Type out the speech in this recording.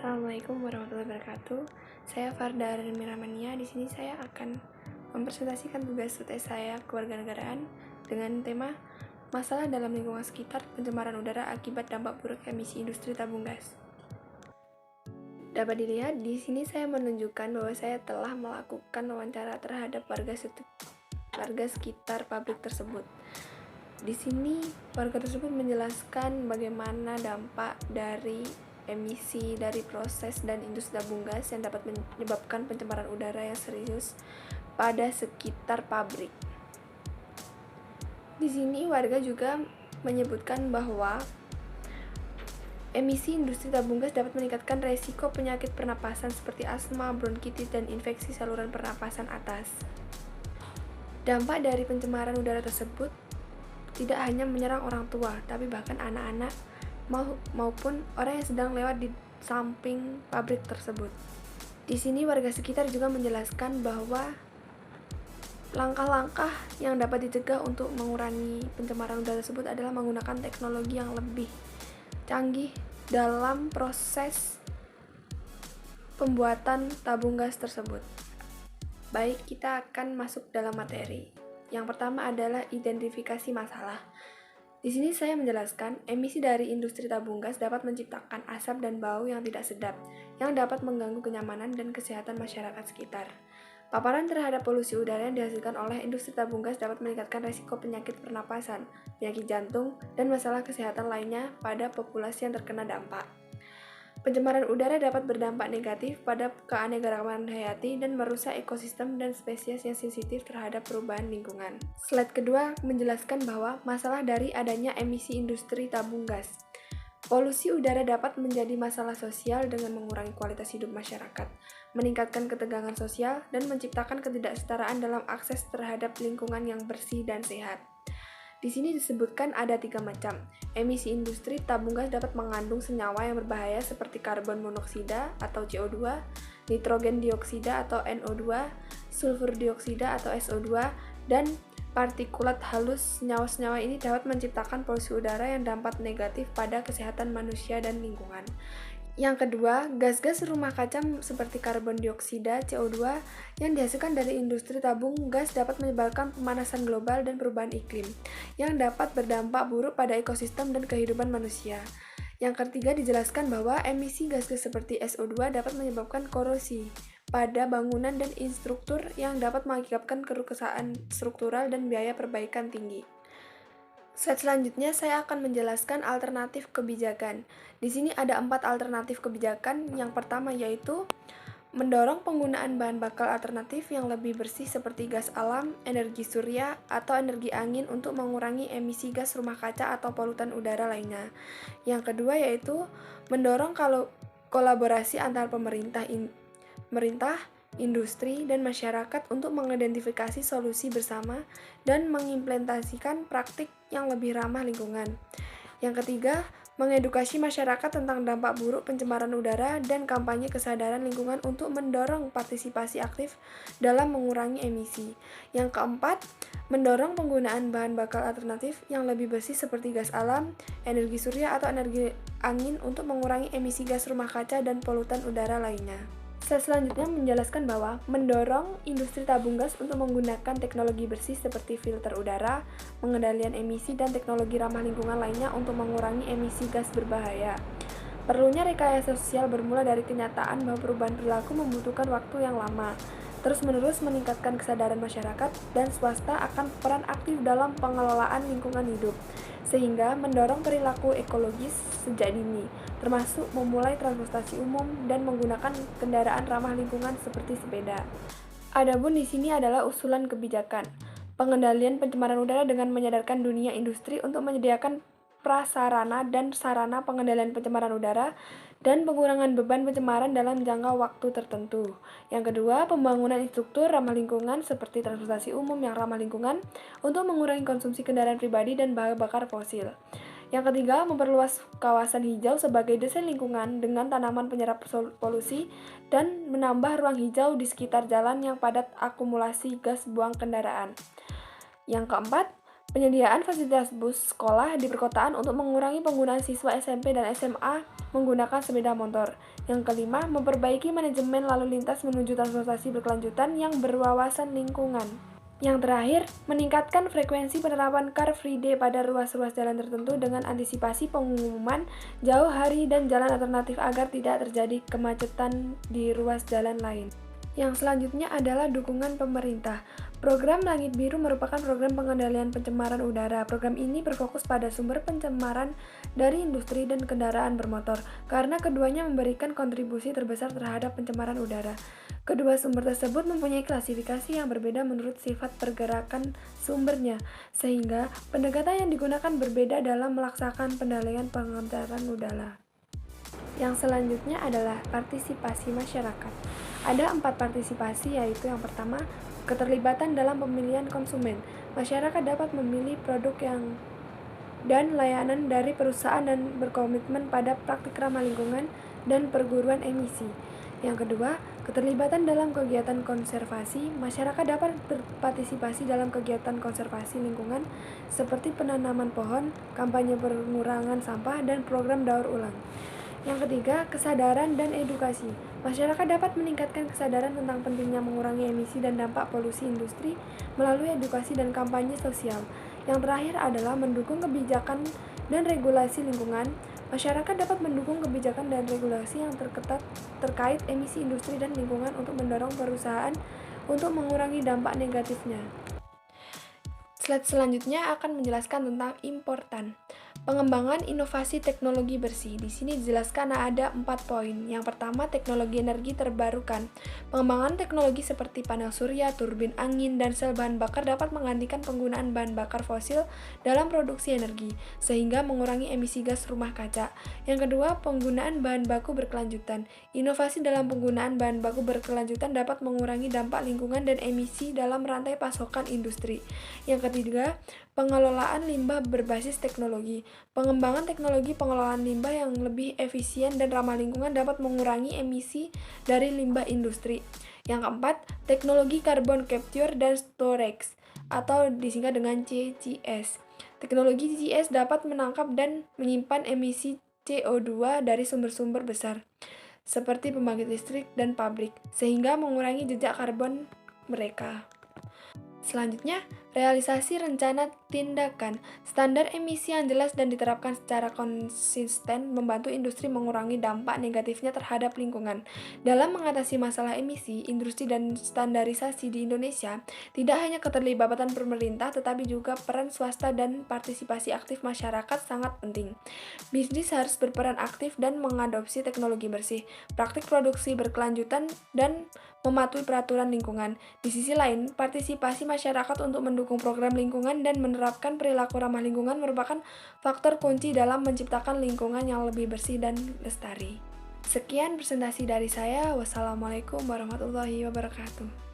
Assalamualaikum warahmatullahi wabarakatuh. Saya Farda Miramania. Di sini saya akan mempresentasikan tugas UTS saya kewarganegaraan dengan tema masalah dalam lingkungan sekitar pencemaran udara akibat dampak buruk emisi industri tabung gas. Dapat dilihat di sini saya menunjukkan bahwa saya telah melakukan wawancara terhadap warga sekitar pabrik tersebut. Di sini warga tersebut menjelaskan bagaimana dampak dari emisi dari proses dan industri tabung gas yang dapat menyebabkan pencemaran udara yang serius pada sekitar pabrik. Di sini warga juga menyebutkan bahwa emisi industri tabung gas dapat meningkatkan resiko penyakit pernapasan seperti asma, bronkitis, dan infeksi saluran pernapasan atas. Dampak dari pencemaran udara tersebut tidak hanya menyerang orang tua, tapi bahkan anak-anak maupun orang yang sedang lewat di samping pabrik tersebut. Di sini warga sekitar juga menjelaskan bahwa langkah-langkah yang dapat dicegah untuk mengurangi pencemaran udara tersebut adalah menggunakan teknologi yang lebih canggih dalam proses pembuatan tabung gas tersebut. Baik, kita akan masuk dalam materi. Yang pertama adalah identifikasi masalah. Di sini saya menjelaskan, emisi dari industri tabung gas dapat menciptakan asap dan bau yang tidak sedap, yang dapat mengganggu kenyamanan dan kesehatan masyarakat sekitar. Paparan terhadap polusi udara yang dihasilkan oleh industri tabung gas dapat meningkatkan risiko penyakit pernapasan, penyakit jantung, dan masalah kesehatan lainnya pada populasi yang terkena dampak. Pencemaran udara dapat berdampak negatif pada keanekaragaman hayati dan merusak ekosistem dan spesies yang sensitif terhadap perubahan lingkungan. Slide kedua menjelaskan bahwa masalah dari adanya emisi industri tabung gas. Polusi udara dapat menjadi masalah sosial dengan mengurangi kualitas hidup masyarakat, meningkatkan ketegangan sosial, dan menciptakan ketidaksetaraan dalam akses terhadap lingkungan yang bersih dan sehat. Di sini disebutkan ada 3 macam. Emisi industri tabung gas dapat mengandung senyawa yang berbahaya seperti karbon monoksida atau CO2, nitrogen dioksida atau NO2, sulfur dioksida atau SO2, dan partikulat halus. Senyawa-senyawa ini dapat menciptakan polusi udara yang dampak negatif pada kesehatan manusia dan lingkungan. Yang kedua, gas-gas rumah kaca seperti karbon dioksida, CO2 yang dihasilkan dari industri tabung gas dapat menyebabkan pemanasan global dan perubahan iklim yang dapat berdampak buruk pada ekosistem dan kehidupan manusia. Yang ketiga, dijelaskan bahwa emisi gas-gas seperti SO2 dapat menyebabkan korosi pada bangunan dan infrastruktur yang dapat mengakibatkan kerusakan struktural dan biaya perbaikan tinggi. Selanjutnya saya akan menjelaskan alternatif kebijakan. Di sini ada 4 alternatif kebijakan. Yang pertama yaitu mendorong penggunaan bahan bakar alternatif yang lebih bersih seperti gas alam, energi surya, atau energi angin untuk mengurangi emisi gas rumah kaca atau polutan udara lainnya. Yang kedua yaitu mendorong kolaborasi antar pemerintah, industri, dan masyarakat untuk mengidentifikasi solusi bersama dan mengimplementasikan praktik yang lebih ramah lingkungan. Yang ketiga, mengedukasi masyarakat tentang dampak buruk pencemaran udara dan kampanye kesadaran lingkungan untuk mendorong partisipasi aktif dalam mengurangi emisi. Yang keempat, mendorong penggunaan bahan bakar alternatif yang lebih bersih seperti gas alam, energi surya, atau energi angin untuk mengurangi emisi gas rumah kaca dan polutan udara lainnya. Selanjutnya menjelaskan bahwa mendorong industri tabung gas untuk menggunakan teknologi bersih seperti filter udara, pengendalian emisi, dan teknologi ramah lingkungan lainnya untuk mengurangi emisi gas berbahaya. Perlunya rekayasa sosial bermula dari kenyataan bahwa perubahan perilaku membutuhkan waktu yang lama. Terus-menerus meningkatkan kesadaran masyarakat dan swasta akan peran aktif dalam pengelolaan lingkungan hidup, sehingga mendorong perilaku ekologis sejak dini, termasuk memulai transportasi umum dan menggunakan kendaraan ramah lingkungan seperti sepeda. Adapun di sini adalah usulan kebijakan. Pengendalian pencemaran udara dengan menyadarkan dunia industri untuk menyediakan prasarana dan sarana pengendalian pencemaran udara dan pengurangan beban pencemaran dalam jangka waktu tertentu. Yang kedua, pembangunan infrastruktur ramah lingkungan seperti transportasi umum yang ramah lingkungan untuk mengurangi konsumsi kendaraan pribadi dan bahan bakar fosil. Yang ketiga, memperluas kawasan hijau sebagai desain lingkungan dengan tanaman penyerap polusi dan menambah ruang hijau di sekitar jalan yang padat akumulasi gas buang kendaraan. Yang keempat, Penyediaan fasilitas bus sekolah di perkotaan untuk mengurangi penggunaan siswa SMP dan SMA menggunakan sepeda motor. Yang kelima, memperbaiki manajemen lalu lintas menuju transportasi berkelanjutan yang berwawasan lingkungan. Yang terakhir, meningkatkan frekuensi penerapan Car Free Day pada ruas-ruas jalan tertentu dengan antisipasi pengumuman jauh hari dan jalan alternatif agar tidak terjadi kemacetan di ruas jalan lain. Yang selanjutnya adalah dukungan pemerintah. Program Langit Biru merupakan program pengendalian pencemaran udara. Program ini berfokus pada sumber pencemaran dari industri dan kendaraan bermotor, karena keduanya memberikan kontribusi terbesar terhadap pencemaran udara. Kedua sumber tersebut mempunyai klasifikasi yang berbeda menurut sifat pergerakan sumbernya, sehingga pendekatan yang digunakan berbeda dalam melaksanakan pengendalian pencemaran udara. Yang selanjutnya adalah partisipasi masyarakat. Ada 4 partisipasi, yaitu yang pertama, keterlibatan dalam pemilihan konsumen. Masyarakat dapat memilih produk dan layanan dari perusahaan dan berkomitmen pada praktik ramah lingkungan dan perguruan emisi. Yang kedua, keterlibatan dalam kegiatan konservasi. Masyarakat dapat berpartisipasi dalam kegiatan konservasi lingkungan seperti penanaman pohon, kampanye pengurangan sampah, dan program daur ulang. Yang ketiga, kesadaran dan edukasi. Masyarakat dapat meningkatkan kesadaran tentang pentingnya mengurangi emisi dan dampak polusi industri melalui edukasi dan kampanye sosial. Yang terakhir adalah mendukung kebijakan dan regulasi lingkungan. Masyarakat dapat mendukung kebijakan dan regulasi yang terkait emisi industri dan lingkungan untuk mendorong perusahaan untuk mengurangi dampak negatifnya. Slide selanjutnya akan menjelaskan tentang important. Pengembangan inovasi teknologi bersih. Di sini dijelaskan ada 4 poin. Yang pertama, teknologi energi terbarukan. Pengembangan teknologi seperti panel surya, turbin angin, dan sel bahan bakar dapat menggantikan penggunaan bahan bakar fosil dalam produksi energi, sehingga mengurangi emisi gas rumah kaca. Yang kedua, penggunaan bahan baku berkelanjutan. Inovasi dalam penggunaan bahan baku berkelanjutan dapat mengurangi dampak lingkungan dan emisi dalam rantai pasokan industri. Yang ketiga, pengelolaan limbah berbasis teknologi. Pengembangan teknologi pengelolaan limbah yang lebih efisien dan ramah lingkungan dapat mengurangi emisi dari limbah industri. Yang keempat, teknologi carbon capture dan storage atau disingkat dengan CCS. Teknologi CCS dapat menangkap dan menyimpan emisi CO2 dari sumber-sumber besar seperti pembangkit listrik dan pabrik, sehingga mengurangi jejak karbon mereka. Selanjutnya, realisasi rencana tindakan. Standar emisi yang jelas dan diterapkan secara konsisten membantu industri mengurangi dampak negatifnya terhadap lingkungan. Dalam mengatasi masalah emisi, industri dan standarisasi di Indonesia tidak hanya keterlibatan pemerintah tetapi juga peran swasta dan partisipasi aktif masyarakat sangat penting. Bisnis harus berperan aktif dan mengadopsi teknologi bersih, praktik produksi berkelanjutan, dan mematuhi peraturan lingkungan. Di sisi lain, partisipasi masyarakat untuk mendukung program lingkungan dan menerapkan perilaku ramah lingkungan merupakan faktor kunci dalam menciptakan lingkungan yang lebih bersih dan lestari. Sekian presentasi dari saya. Wassalamualaikum warahmatullahi wabarakatuh.